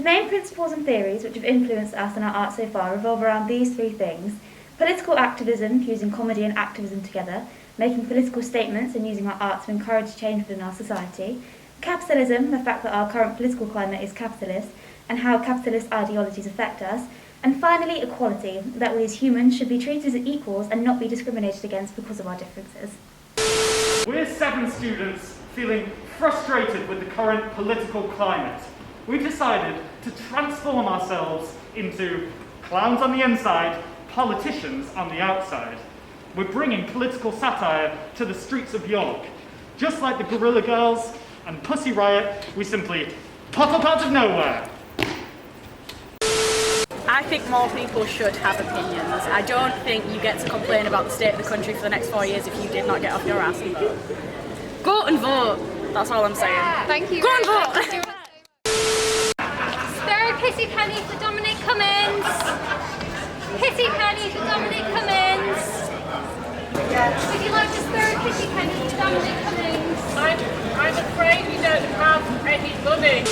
The main principles and theories which have influenced us and our art so far revolve around these three things: political activism, fusing comedy and activism together, making political statements and using our art to encourage change within our society; capitalism, the fact that our current political climate is capitalist, and how capitalist ideologies affect us; and finally, equality, that we as humans should be treated as equals and not be discriminated against because of our differences. We're 7 students feeling frustrated with the current political climate. We've decided to transform ourselves into clowns on the inside, politicians on the outside. We're bringing political satire to the streets of York. Just like the Guerrilla Girls and Pussy Riot, we simply pop up out of nowhere. I think more people should have opinions. I don't think you get to complain about the state of the country for the next 4 years if you did not get off your ass and vote. Go and vote. That's all I'm saying. Thank you. Go and vote. Throw a pity penny for Dominic Cummings. Pity penny for Dominic Cummings. Would you like to throw a pity penny for Dominic Cummings? I'm afraid we don't have any money.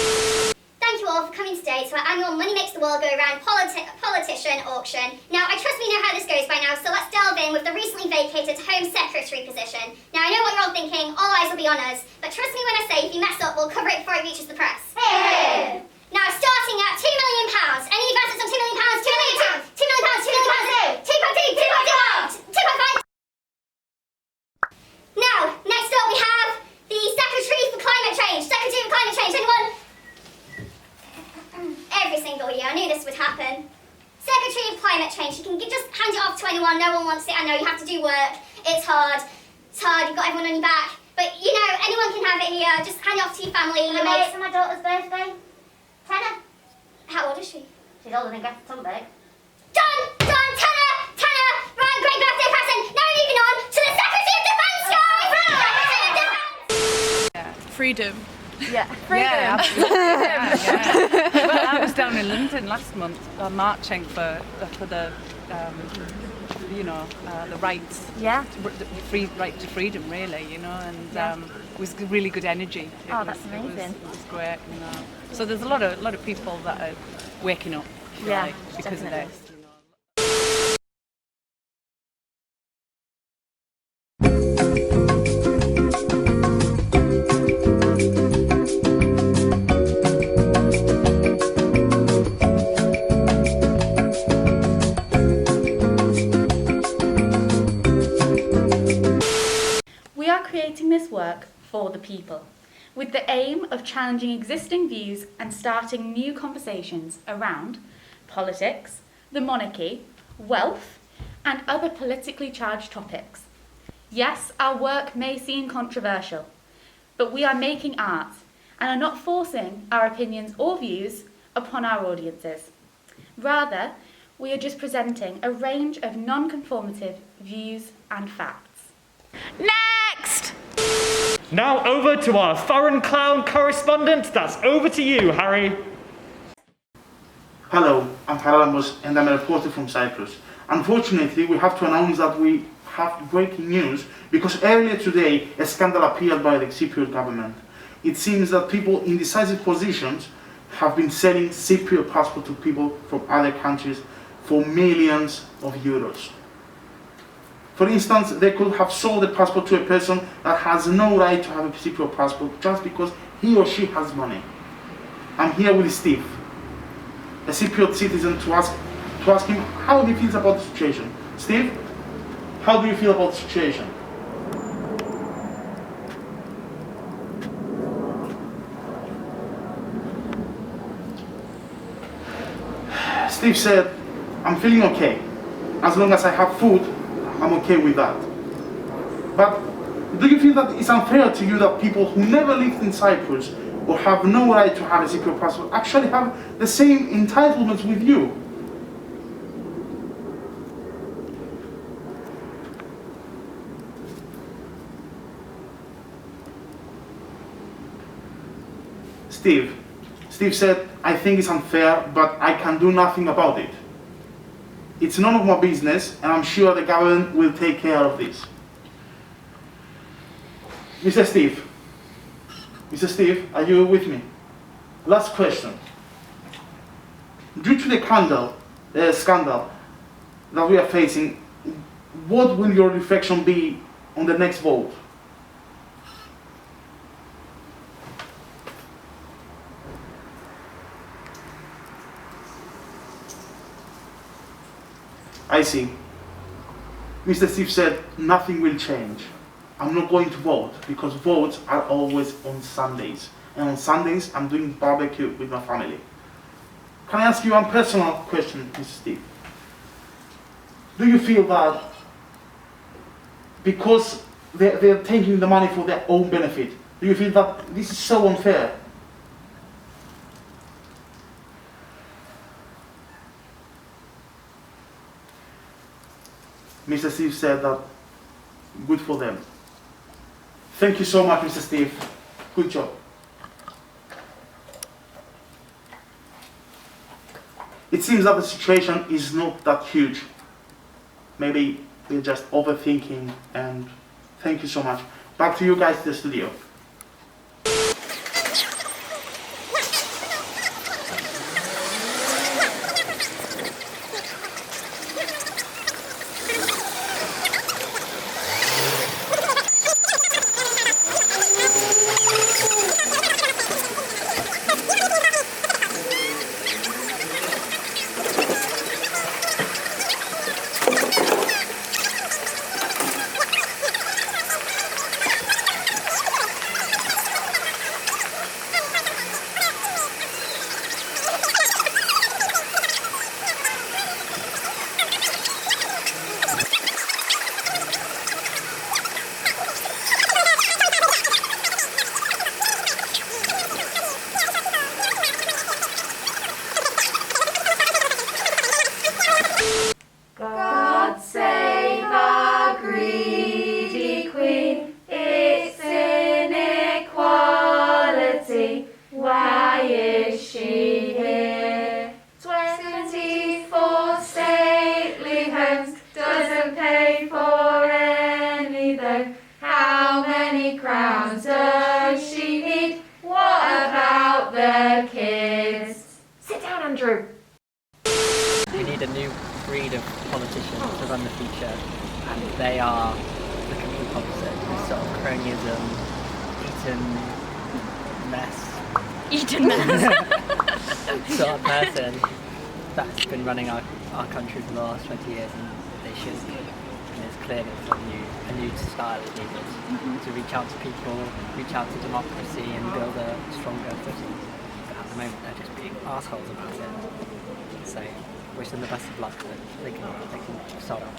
Thank you all for coming today to our annual Money Makes the World Go Round politician auction. Now, I trust we know how this goes by now, so let's delve in with the recently vacated Home Secretary position. Now, I know what you're all thinking, all eyes will be on us, but trust me when I say if you mess up, we'll cover it before it reaches the press. Hey! Now, starting at £2 million. Any advances on £2 million? £2 million! £2 million! £2 million! 2.2! 2.2! 2.5! Now, next up we have the Secretary for Climate Change. Secretary for Climate Change, anyone? Every single year, I knew this would happen. Secretary of Climate Change, you can just hand it off to anyone, no one wants it, I know you have to do work, it's hard, you've got everyone on your back, but you know, anyone can have it here, just hand it off to your family, your mates. For my daughter's birthday. Tenner. How old is she? She's older than Greta Thunberg. Done! Tenner! Right, great birthday present, now moving on to the Secretary of Defence, guys! Secretary of Defence! Yeah. Freedom. Yeah. Freedom. Yeah, absolutely. Well, I was down in London last month marching for the the rights, Yeah. the free right to freedom, really, and it was really good energy. That's amazing. It was great. So there's a lot of people that are waking up, Yeah, because definitely. of this. We are creating this work for the people, with the aim of challenging existing views and starting new conversations around politics, the monarchy, wealth, and other politically charged topics. Yes, our work may seem controversial, but we are making art and are not forcing our opinions or views upon our audiences. Rather, we are just presenting a range of non-conformative views and facts. Next! Now over to our foreign clown correspondent. That's over to you, Harry. Hello, I'm Haralambos and I'm a reporter from Cyprus. Unfortunately, we have to announce that we have breaking news because earlier today a scandal appeared by the Cypriot government. It seems that people in decisive positions have been selling Cypriot passport to people from other countries for millions of euros. For instance, they could have sold a passport to a person that has no right to have a Cypriot passport just because he or she has money. I'm here with Steve, a Cypriot citizen, to ask him how he feels about the situation. Steve, how do you feel about the situation? Steve said, I'm feeling okay. As long as I have food, I'm okay with that. But do you feel that it's unfair to you that people who never lived in Cyprus or have no right to have a Cypriot passport actually have the same entitlements with you? Steve said, I think it's unfair, but I can do nothing about it. It's none of my business, and I'm sure the government will take care of this. Mr. Steve, are you with me? Last question. Due to the scandal that we are facing, what will your reflection be on the next vote? I see. Mr. Steve said nothing will change. I'm not going to vote because votes are always on Sundays. And on Sundays, I'm doing barbecue with my family. Can I ask you one personal question, Mr. Steve? Do you feel that because they're taking the money for their own benefit, do you feel that this is so unfair? Mr. Steve said that good for them. Thank you so much, Mr. Steve. Good job. It seems that the situation is not that huge. Maybe we're just overthinking, and thank you so much. Back to you guys to the studio. God save our greedy queen, it's inequality, why is she here? 24 stately homes, doesn't pay for any though, how many crowns does she need? What about the kids? Sit down, Andrew. We need a new breed of politicians to run the future, and they are the complete opposite. This sort of cronyism, Eaton mess. sort of person that's been running our country for the last 20 years, and they shouldn't be. And it's clear that a new style is needed to reach out to people, reach out to democracy, and build a stronger footing. But at the moment, they're just being assholes about it. So, wish them the best of luck, but they can start off.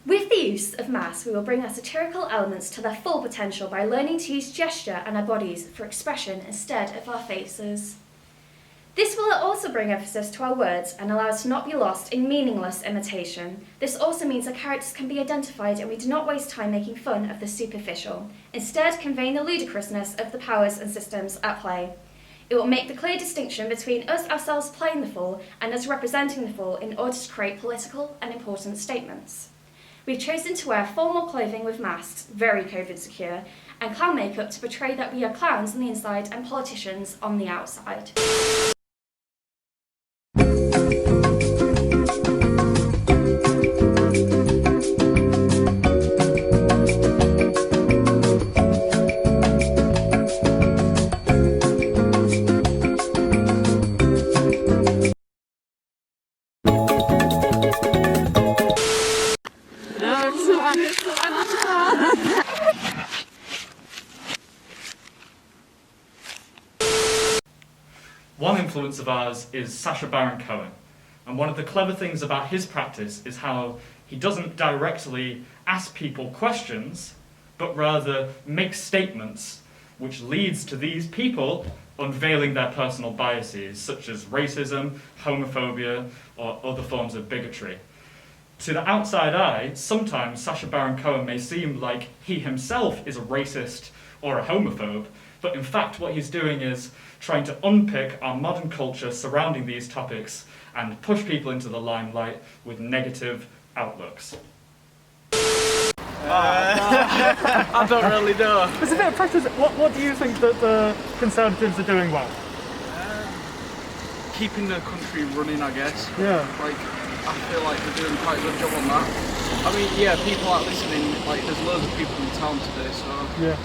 With the use of maths, we will bring our satirical elements to their full potential by learning to use gesture and our bodies for expression instead of our faces. This will also bring emphasis to our words and allow us to not be lost in meaningless imitation. This also means our characters can be identified and we do not waste time making fun of the superficial, instead conveying the ludicrousness of the powers and systems at play. It will make the clear distinction between us ourselves playing the fool and us representing the fool in order to create political and important statements. We've chosen to wear formal clothing with masks, very COVID secure, and clown makeup to portray that we are clowns on the inside and politicians on the outside. One influence of ours is Sacha Baron Cohen, and one of the clever things about his practice is how he doesn't directly ask people questions, but rather makes statements which leads to these people unveiling their personal biases, such as racism, homophobia, or other forms of bigotry. To the outside eye, sometimes Sacha Baron Cohen may seem like he himself is a racist or a homophobe, but in fact what he's doing is trying to unpick our modern culture surrounding these topics and push people into the limelight with negative outlooks. I don't really know. There's a bit of pressure. What do you think that the Conservatives are doing well? Keeping the country running, I guess. Yeah. Like, I feel like they're doing quite a good job on that. I mean, yeah, people are listening. Like, there's loads of people in town today, so yeah,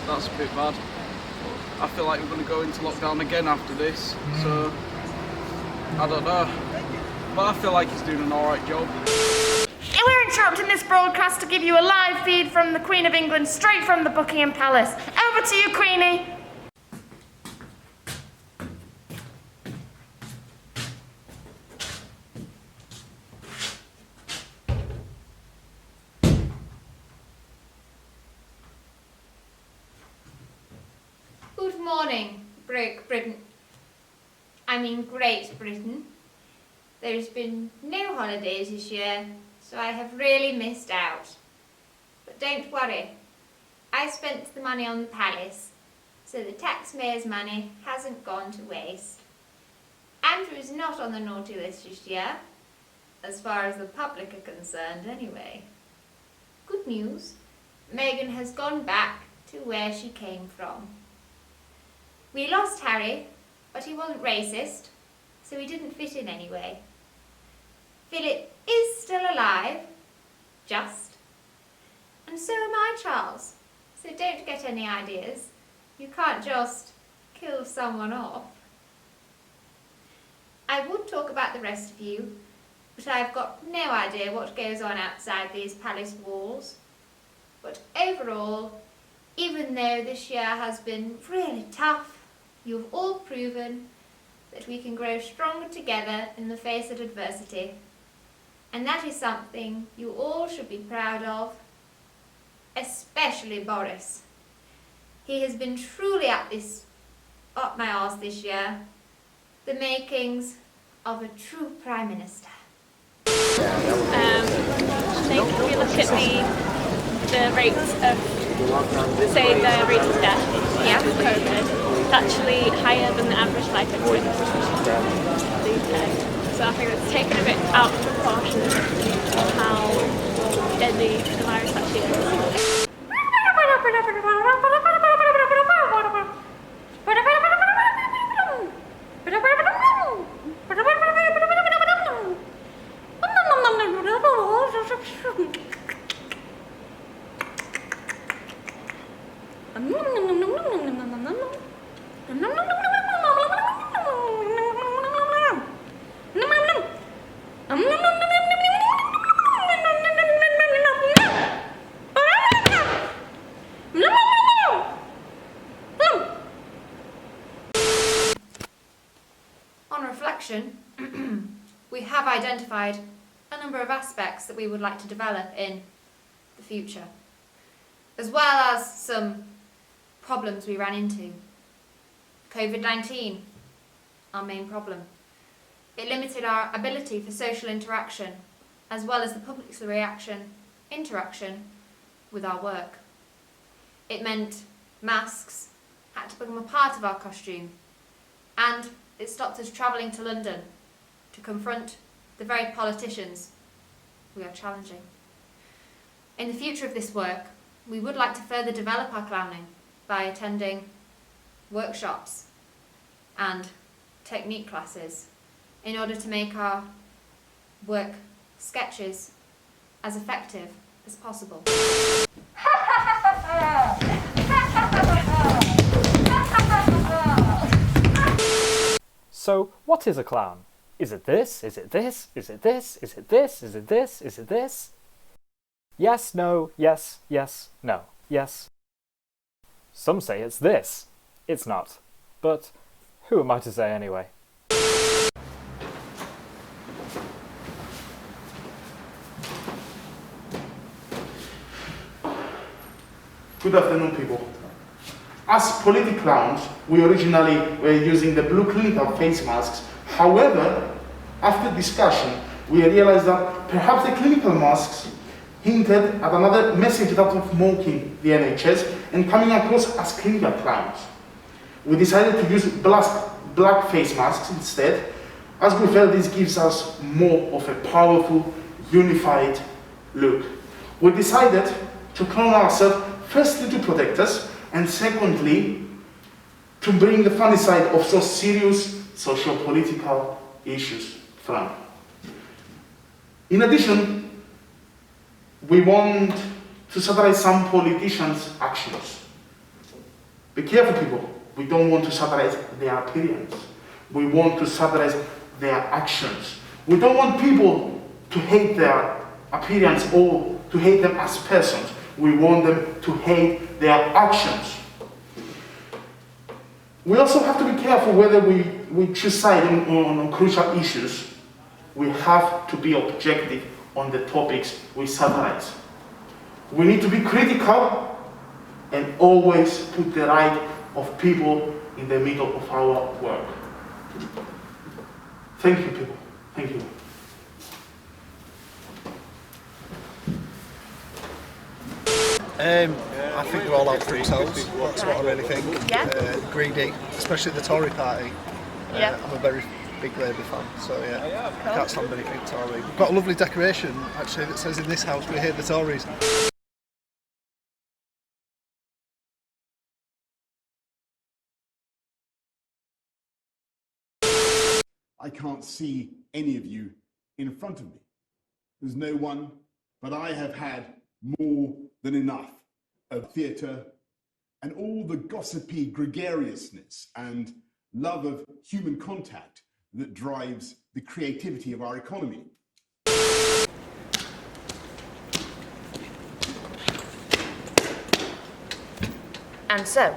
that's a bit bad. But I feel like we're going to go into lockdown again after this, so I don't know. But I feel like he's doing an alright job. We're interrupting this broadcast to give you a live feed from the Queen of England, straight from the Buckingham Palace. Over to you, Queenie. Good morning, Great Britain. There's been no holidays this year, so I have really missed out. But don't worry, I spent the money on the palace, so the taxpayers' money hasn't gone to waste. Andrew is not on the naughty list this year, as far as the public are concerned anyway. Good news, Meghan has gone back to where she came from. We lost Harry, but he wasn't racist, so he didn't fit in anyway. Philip is still alive, just. And so am I, Charles. So don't get any ideas. You can't just kill someone off. I would talk about the rest of you, but I've got no idea what goes on outside these palace walls. But overall, even though this year has been really tough, you've all proven that we can grow stronger together in the face of adversity. And that is something you all should be proud of, especially Boris. He has been truly up my arse this year, the makings of a true Prime Minister. I think if you look at the rates of, say, the rate of death with COVID, it's actually higher than the average life expectancy in the UK. So I think it's taken a bit out of proportion of how deadly the virus actually is. On reflection, we have identified a number of aspects that we would like to develop in the future, as well as some problems we ran into. COVID-19, our main problem. It limited our ability for social interaction, as well as the public's interaction with our work. It meant masks had to become a part of our costume, and it stopped us travelling to London to confront the very politicians we are challenging. In the future of this work, we would like to further develop our clowning by attending workshops and technique classes in order to make our work sketches as effective as possible. So, what is a clown? Is it this? Is it this? Is it this? Is it this? Is it this? Is it this? Yes, no, yes, yes, no, yes. Some say it's this. It's not. But who am I to say anyway? Good afternoon, people. As Politiclowns, we originally were using the blue clinical face masks. However, after discussion, we realized that perhaps the clinical masks hinted at another message that of mocking the NHS and coming across as clinical clowns. We decided to use black face masks instead, as we felt this gives us more of a powerful, unified look. We decided to clone ourselves firstly to protect us, and secondly to bring the funny side of so serious socio-political issues from. In addition, we want to satirize some politicians' actions. Be careful, people. We don't want to satirize their appearance. We want to satirize their actions. We don't want people to hate their appearance or to hate them as persons. We want them to hate their actions. We also have to be careful whether we choose side on crucial issues. We have to be objective on the topics we satirize. We need to be critical and always put the right of people in the middle of our work. Thank you, people. Thank you. I think they're all out for themselves. That's what I really think. Yeah. Greedy, especially the Tory party. Yeah. I'm a very big Labour fan, so yeah, I can't stand anything Tory. We've got a lovely decoration actually that says in this house we hate the Tories. I can't see any of you in front of me. There's no one, but I have had more than enough of theatre and all the gossipy gregariousness and love of human contact that drives the creativity of our economy. And so,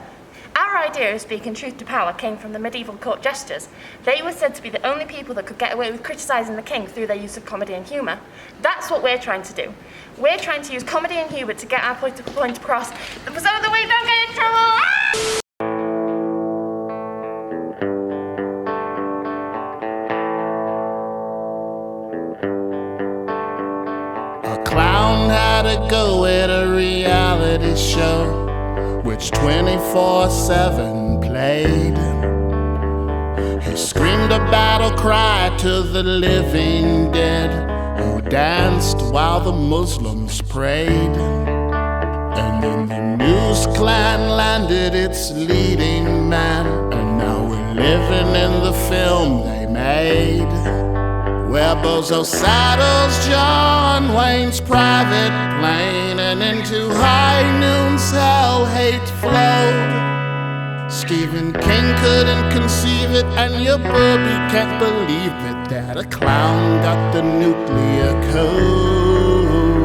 our idea of speaking truth to power came from the medieval court jesters. They were said to be the only people that could get away with criticising the king through their use of comedy and humour. That's what we're trying to do. We're trying to use comedy and humour to get our political point across, so that we don't get in trouble. A clown had to go at a reality show which 24/7 played. He screamed a battle cry to the living dead, who danced while the Muslims prayed. And then the news clan landed its leading man, and now we're living in the film they made, where Bozo saddles John Wayne's private plane, and into high noon's hell hate flowed. Stephen King couldn't conceive it, and your booby can't believe it, that a clown got the nuclear code.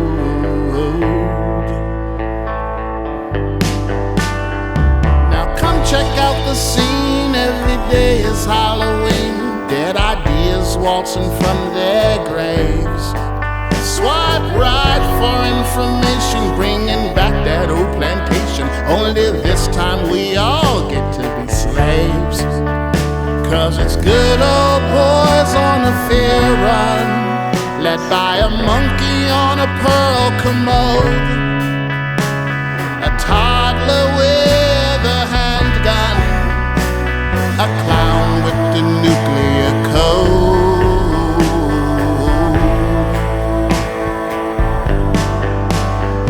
Now come check out the scene, every day is Halloween. Dead ideas waltzing from their graves. Swipe right for information, bringing back that old plantation. Only this time we all get to be slaves. Cause it's good old boys on a fair run, led by a monkey on a pearl commode, a toddler with a handgun, a clown with the nuclear code.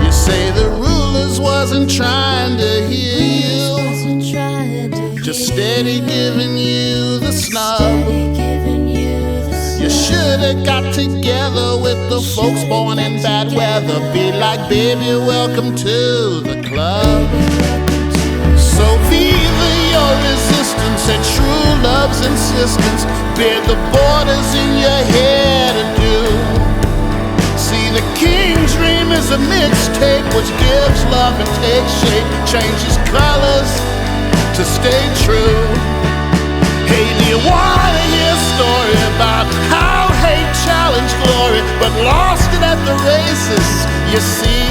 You say the rulers wasn't trying to hear you, just steady giving you the snub. You should've got together with the folks born in bad weather. Be like, baby, welcome to the club. So viva your resistance and true love's insistence. Bear the borders in your hair to do. See, the king's dream is a mixtape which gives love and takes shape, changes colors to stay true. Hey, do you wanna hear a story about how hate challenged glory, but lost it at the races? You see,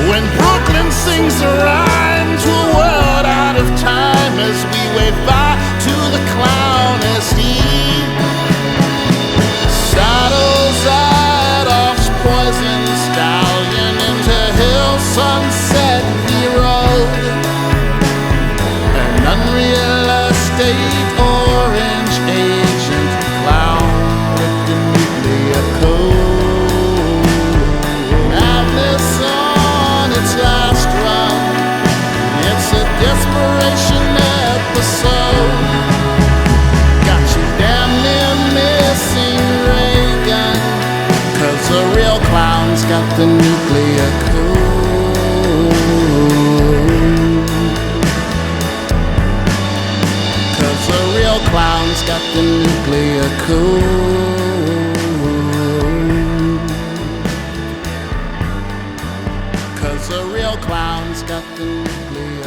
when Brooklyn sings a rhyme to a world out of time, as we wave bye to the clown as he saddles Adolf's poison stallion into hill sunset he rode, an unreal estate orange agent clown with the nuclear code. Madness on its life. got the nuclear code. 'Cause the real clowns got the nuclear code. 'Cause the real clowns got the nuclear